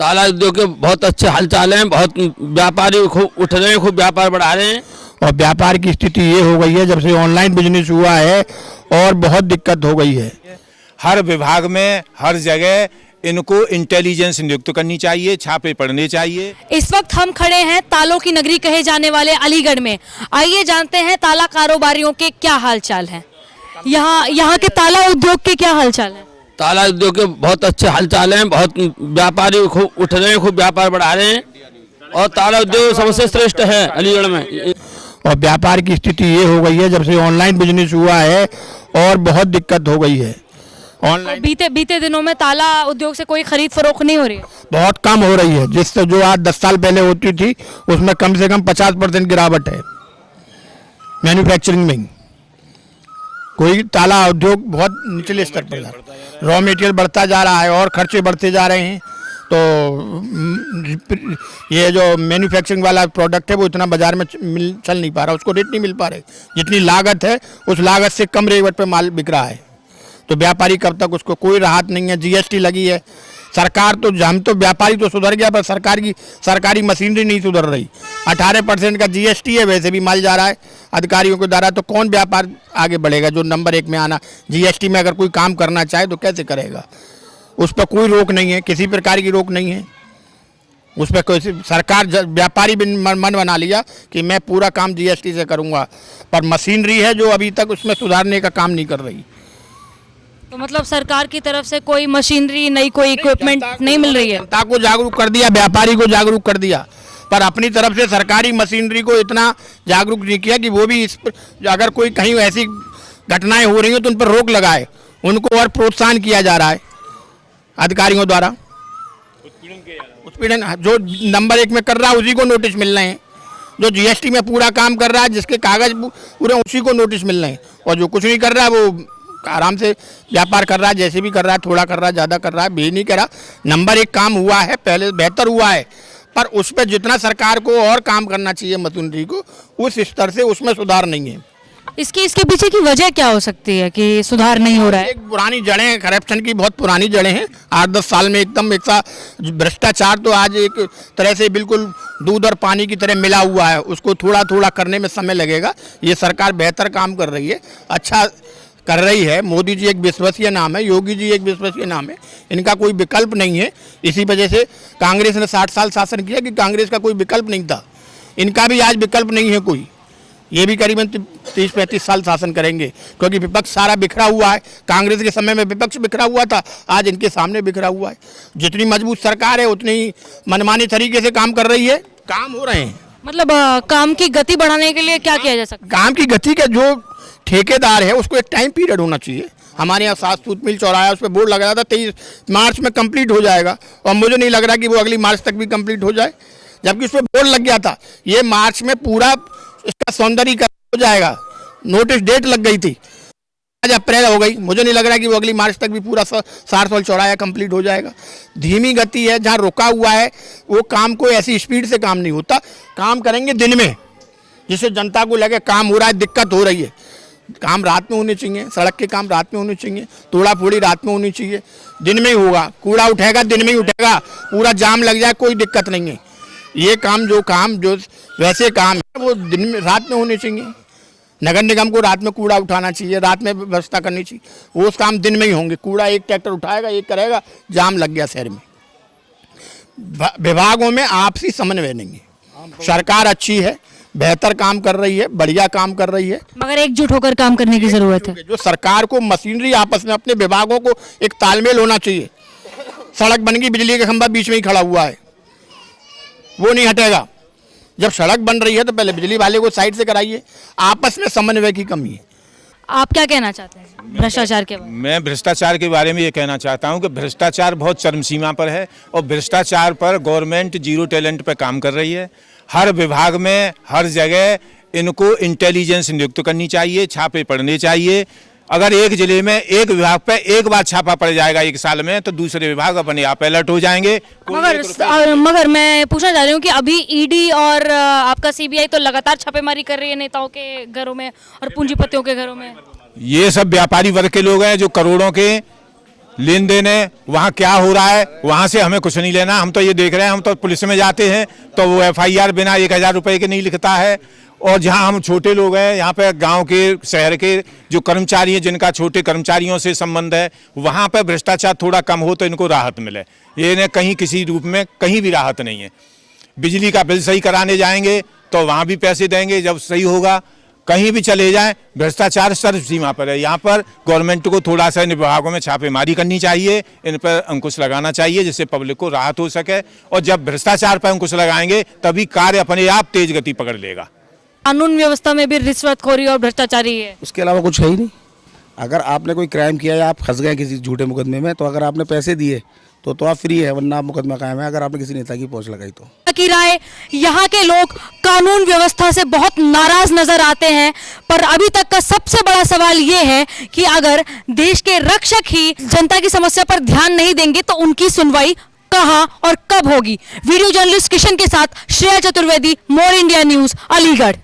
ताला उद्योग के बहुत अच्छे हालचाल हैं, बहुत व्यापारी खूब उठ रहे हैं, खूब व्यापार बढ़ा रहे हैं। और व्यापार की स्थिति ये हो गई है जब से ऑनलाइन बिजनेस हुआ है और बहुत दिक्कत हो गई है। हर विभाग में हर जगह इनको इंटेलिजेंस नियुक्त करनी चाहिए, छापे पड़ने चाहिए। इस वक्त हम खड़े हैं तालों की नगरी कहे जाने वाले अलीगढ़ में। आइए जानते हैं ताला कारोबारियों के क्या हालचाल हैं। यहाँ के ताला उद्योग के क्या हालचाल है? ताला उद्योग के बहुत अच्छे हालचाल हैं, बहुत व्यापारी खूब उठ रहे हैं, खूब व्यापार बढ़ा रहे हैं और ताला उद्योग सबसे श्रेष्ठ है अलीगढ़ में। और व्यापार की स्थिति ये हो गई है जब से ऑनलाइन बिजनेस हुआ है और बहुत दिक्कत हो गई है। ऑनलाइन बीते दिनों में ताला उद्योग से कोई खरीद फरोख्त नहीं हो रही है? बहुत कम हो रही है, जिससे जो आज 10 साल पहले होती थी उसमें कम से कम 50% गिरावट है। मैन्युफैक्चरिंग में कोई ताला उद्योग बहुत निचले स्तर पर है। रॉ मटेरियल बढ़ता जा रहा है और खर्चे बढ़ते जा रहे हैं, तो ये जो मैन्युफैक्चरिंग वाला प्रोडक्ट है वो इतना बाजार में चल नहीं पा रहा, उसको रेट नहीं मिल पा रहे। जितनी लागत है उस लागत से कम रेट पे माल बिक रहा है, तो व्यापारी कब तक, उसको कोई राहत नहीं है। जीएसटी लगी है, सरकार तो हम तो व्यापारी तो सुधर गया पर सरकारी मशीनरी नहीं सुधर रही। 18% का जीएसटी है, वैसे भी माल जा रहा है अधिकारियों के द्वारा, तो कौन व्यापार आगे बढ़ेगा? जो नंबर 1 में आना, जीएसटी में अगर कोई काम करना चाहे तो कैसे करेगा? उस पर कोई रोक नहीं है, किसी प्रकार की रोक नहीं है उस पर। कोई सरकार व्यापारी मन बना लिया कि मैं पूरा काम जीएसटी से करूँगा, पर मशीनरी है जो अभी तक उसमें सुधारने का काम नहीं कर रही। तो मतलब सरकार की तरफ से कोई मशीनरी, नई कोई इक्विपमेंट नहीं मिल रही है? जनता को जागरूक कर दिया, व्यापारी को जागरूक कर दिया, पर अपनी तरफ से सरकारी मशीनरी को इतना जागरूक नहीं किया कि वो भी इस पर अगर कोई कहीं ऐसी घटनाएं हो रही हो तो उन पर रोक लगाए। उनको और प्रोत्साहन किया जा रहा है अधिकारियों द्वारा। उत्पीड़न जो नंबर 1 में कर रहा है उसी को नोटिस मिल रहे हैं, जो जीएसटी में पूरा काम कर रहा है, जिसके कागज पूरे, उसी को नोटिस मिल रहे हैं। और जो कुछ नहीं कर रहा है वो आराम से व्यापार कर रहा है, जैसे भी कर रहा है, थोड़ा कर रहा है, ज़्यादा कर रहा है, भी नहीं कर रहा। नंबर 1 काम हुआ है, पहले बेहतर हुआ है, पर उस पर जितना सरकार को और काम करना चाहिए मशीनरी को, उस स्तर से उसमें सुधार नहीं है। इसके पीछे की वजह क्या हो सकती है कि सुधार नहीं हो रहा है? एक पुरानी जड़ें हैं, करप्शन की बहुत पुरानी जड़ें हैं। 8-10 साल में एकदम एक सा भ्रष्टाचार तो आज एक तरह से बिल्कुल दूध और पानी की तरह मिला हुआ है। उसको थोड़ा थोड़ा करने में समय लगेगा। ये सरकार बेहतर काम कर रही है, अच्छा कर रही है। मोदी जी एक विश्वसनीय नाम है, योगी जी एक विश्वसनीय नाम है, इनका कोई विकल्प नहीं है। इसी वजह से कांग्रेस ने 60 साल शासन किया कि कांग्रेस का कोई विकल्प नहीं था, इनका भी आज विकल्प नहीं है कोई। ये भी करीबन 30-35 साल शासन करेंगे, क्योंकि विपक्ष सारा बिखरा हुआ है। कांग्रेस के समय में विपक्ष बिखरा हुआ था, आज इनके सामने बिखरा हुआ है। जितनी मजबूत सरकार है उतनी ही मनमानी तरीके से काम कर रही है। काम हो रहे हैं, मतलब काम की गति बढ़ाने के लिए क्या किया जा सकता है? काम की गति का जो ठेकेदार है उसको एक टाइम पीरियड होना चाहिए। हमारे यहाँ 7 सूत मिल चौराहा, उस पर बोर्ड लग रहा था 23 मार्च में कंप्लीट हो जाएगा, और मुझे नहीं लग रहा कि वो अगली मार्च तक भी कंप्लीट हो जाए, जबकि उस पर बोर्ड लग गया था। ये मार्च में पूरा इसका सौंदर्यीकरण हो जाएगा, नोटिस डेट लग गई थी, आज अप्रैल हो गई। मुझे नहीं लग रहा कि वो अगली मार्च तक भी पूरा 60 साल चौराहा कंप्लीट हो जाएगा। धीमी गति है, जहाँ रुका हुआ है वो काम को ऐसी स्पीड से काम नहीं होता। काम करेंगे दिन में, जिससे जनता को लगे काम हो रहा है, दिक्कत हो रही है। काम रात में होने चाहिए, सड़क के काम रात में होने चाहिए, तोड़ा फोड़ी रात में होनी चाहिए, दिन में ही होगा। कूड़ा उठेगा दिन में ही उठेगा, पूरा जाम लग जाए कोई दिक्कत नहीं है। ये काम जो वैसे काम है वो दिन में रात में होने चाहिए। नगर निगम को रात में कूड़ा उठाना चाहिए, रात में व्यवस्था करनी चाहिए, वो उस काम दिन में ही होंगे। कूड़ा एक ट्रैक्टर उठाएगा, एक करेगा, जाम लग गया शहर में। विभागों में आपसी समन्वय नहीं है। सरकार अच्छी है, बेहतर काम कर रही है, बढ़िया काम कर रही है, मगर एकजुट होकर काम करने की जरूरत है। जो सरकार को मशीनरी आपस में अपने विभागों को एक तालमेल होना चाहिए। सड़क बन गई, बिजली का खंभा बीच में ही खड़ा हुआ है, वो नहीं हटेगा। जब सड़क बन रही है तो पहले बिजली वाले को साइड से कराइए। आपस में समन्वय की कमी है। आप क्या कहना चाहते हैं भ्रष्टाचार के बारे में? मैं भ्रष्टाचार के बारे में ये कहना चाहता हूँ कि भ्रष्टाचार बहुत चरम सीमा पर है, और भ्रष्टाचार पर गवर्नमेंट जीरो टैलेंट पर काम कर रही है। हर विभाग में हर जगह इनको इंटेलिजेंस नियुक्त करनी चाहिए, छापे पड़ने चाहिए। अगर एक जिले में एक विभाग पे एक बार छापा पड़ जाएगा 1 साल में, तो दूसरे विभाग अपने आप अलर्ट हो जाएंगे। मगर मैं पूछना चाह रही हूँ कि अभी ईडी और आपका सीबीआई तो लगातार छापेमारी कर रही है नेताओं के घरों में और पूंजीपतियों के घरों में। ये सब व्यापारी वर्ग के लोग हैं जो करोड़ों के लेन देन है, वहाँ क्या हो रहा है वहाँ से हमें कुछ नहीं लेना। हम तो ये देख रहे हैं, हम तो पुलिस में जाते हैं तो वो FIR बिना 1000 रुपये के नहीं लिखता है। और जहाँ हम छोटे लोग हैं, यहाँ पे गांव के शहर के जो कर्मचारी हैं, जिनका छोटे कर्मचारियों से संबंध है, वहाँ पे भ्रष्टाचार थोड़ा कम हो तो इनको राहत मिले। ये न कहीं किसी रूप में कहीं भी राहत नहीं है। बिजली का बिल सही कराने जाएंगे तो वहाँ भी पैसे देंगे, जब सही होगा। कहीं भी चले जाएं, भ्रष्टाचार सर्व सीमा पर है। यहाँ पर गवर्नमेंट को थोड़ा सा इन विभागों में छापेमारी करनी चाहिए, इन पर अंकुश लगाना चाहिए, जिससे पब्लिक को राहत हो सके। और जब भ्रष्टाचार पर अंकुश लगाएंगे तभी कार्य अपने आप तेज गति पकड़ लेगा। कानून व्यवस्था में भी रिश्वतखोरी और भ्रष्टाचारी है, उसके अलावा कुछ है ही नहीं। अगर आपने कोई क्राइम किया या आप फंस गए किसी झूठे मुकदमे में, तो अगर आपने पैसे दिए तो आप फ्री है, वरना मुकदमा कायम है अगर आपने किसी नेता की पहुंच लगाई तो। की राय, यहाँ के लोग कानून व्यवस्था से बहुत नाराज नजर आते हैं, पर अभी तक का सबसे बड़ा सवाल ये है कि अगर देश के रक्षक ही जनता की समस्या पर ध्यान नहीं देंगे तो उनकी सुनवाई कहां और कब होगी। वीडियो जर्नलिस्ट किशन के साथ श्रेया चतुर्वेदी, मोर इंडिया न्यूज, अलीगढ़।